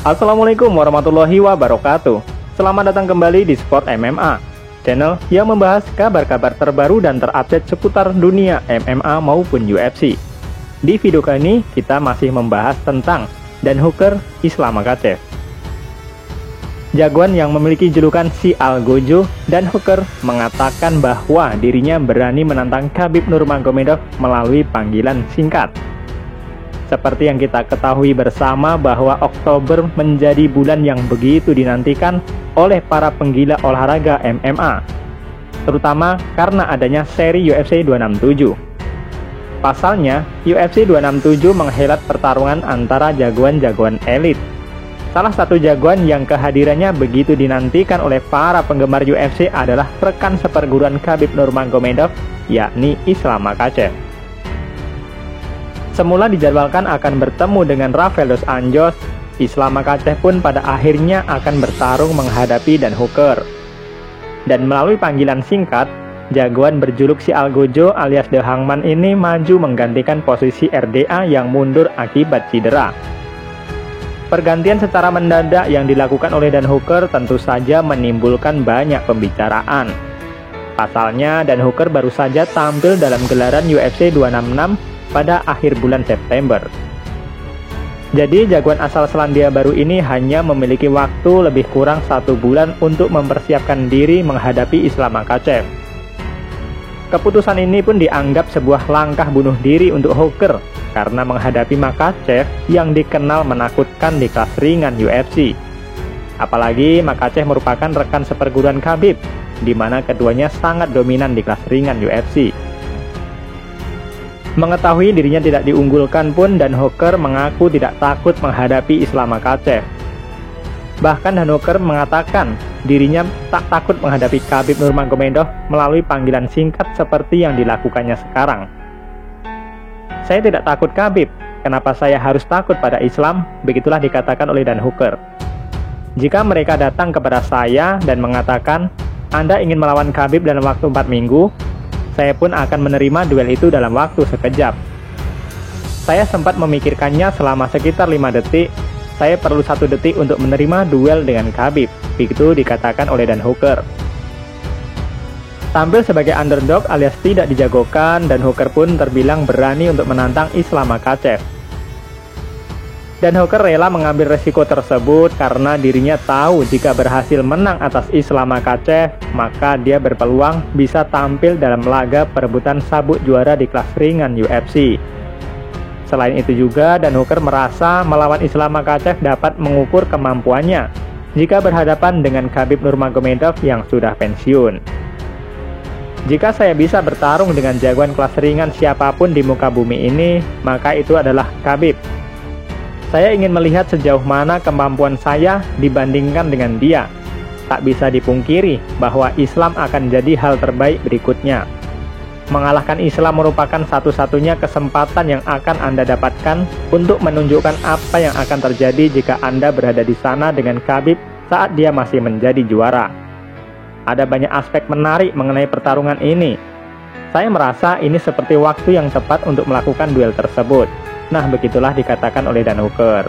Assalamualaikum warahmatullahi wabarakatuh. Selamat datang kembali di Sport MMA, channel yang membahas kabar-kabar terbaru dan terupdate seputar dunia MMA maupun UFC. Di video kali ini kita masih membahas tentang Dan Hooker Islam Makhachev. Jagoan yang memiliki julukan si Algojo, Dan Hooker mengatakan bahwa dirinya berani menantang Khabib Nurmagomedov melalui panggilan singkat. Seperti yang kita ketahui bersama bahwa Oktober menjadi bulan yang begitu dinantikan oleh para penggila olahraga MMA, terutama karena adanya seri UFC 267. Pasalnya, UFC 267 menghelat pertarungan antara jagoan-jagoan elit. Salah satu jagoan yang kehadirannya begitu dinantikan oleh para penggemar UFC adalah rekan seperguruan Khabib Nurmagomedov, yakni Islam Makhachev. Semula dijadwalkan akan bertemu dengan Rafael dos Anjos, Islam Makhachev pun pada akhirnya akan bertarung menghadapi Dan Hooker. Dan melalui panggilan singkat, jagoan berjuluk si Algojo alias The Hangman ini maju menggantikan posisi RDA yang mundur akibat cedera. Pergantian secara mendadak yang dilakukan oleh Dan Hooker tentu saja menimbulkan banyak pembicaraan. Pasalnya, Dan Hooker baru saja tampil dalam gelaran UFC 266 pada akhir bulan September. Jadi jagoan asal Selandia Baru ini hanya memiliki waktu lebih kurang 1 bulan untuk mempersiapkan diri menghadapi Islam Makhachev. Keputusan ini pun dianggap sebuah langkah bunuh diri untuk Hooker karena menghadapi Makhachev yang dikenal menakutkan di kelas ringan UFC. Apalagi Makhachev merupakan rekan seperguruan Khabib, di mana keduanya sangat dominan di kelas ringan UFC. Mengetahui dirinya tidak diunggulkan pun, Dan Hooker mengaku tidak takut menghadapi Islam Makhachev. Bahkan Dan Hooker mengatakan dirinya tak takut menghadapi Khabib Nurmagomedov melalui panggilan singkat seperti yang dilakukannya sekarang. Saya tidak takut Khabib, kenapa saya harus takut pada Islam? Begitulah dikatakan oleh Dan Hooker. Jika mereka datang kepada saya dan mengatakan, Anda ingin melawan Khabib dalam waktu 4 minggu, saya pun akan menerima duel itu dalam waktu sekejap. Saya sempat memikirkannya selama sekitar 5 detik. Saya perlu 1 detik untuk menerima duel dengan Khabib. Begitu dikatakan oleh Dan Hooker. Tampil sebagai underdog alias tidak dijagokan, Dan Hooker pun terbilang berani untuk menantang Islam Makhachev. Dan Hooker rela mengambil resiko tersebut karena dirinya tahu jika berhasil menang atas Islam Makhachev, maka dia berpeluang bisa tampil dalam laga perebutan sabuk juara di kelas ringan UFC. Selain itu juga, Dan Hooker merasa melawan Islam Makhachev dapat mengukur kemampuannya jika berhadapan dengan Khabib Nurmagomedov yang sudah pensiun. Jika saya bisa bertarung dengan jagoan kelas ringan siapapun di muka bumi ini, maka itu adalah Khabib. Saya ingin melihat sejauh mana kemampuan saya dibandingkan dengan dia. Tak bisa dipungkiri bahwa Islam akan jadi hal terbaik berikutnya. Mengalahkan Islam merupakan satu-satunya kesempatan yang akan Anda dapatkan untuk menunjukkan apa yang akan terjadi jika Anda berada di sana dengan Khabib saat dia masih menjadi juara. Ada banyak aspek menarik mengenai pertarungan ini. Saya merasa ini seperti waktu yang tepat untuk melakukan duel tersebut. Nah, begitulah dikatakan oleh Dan Hooker.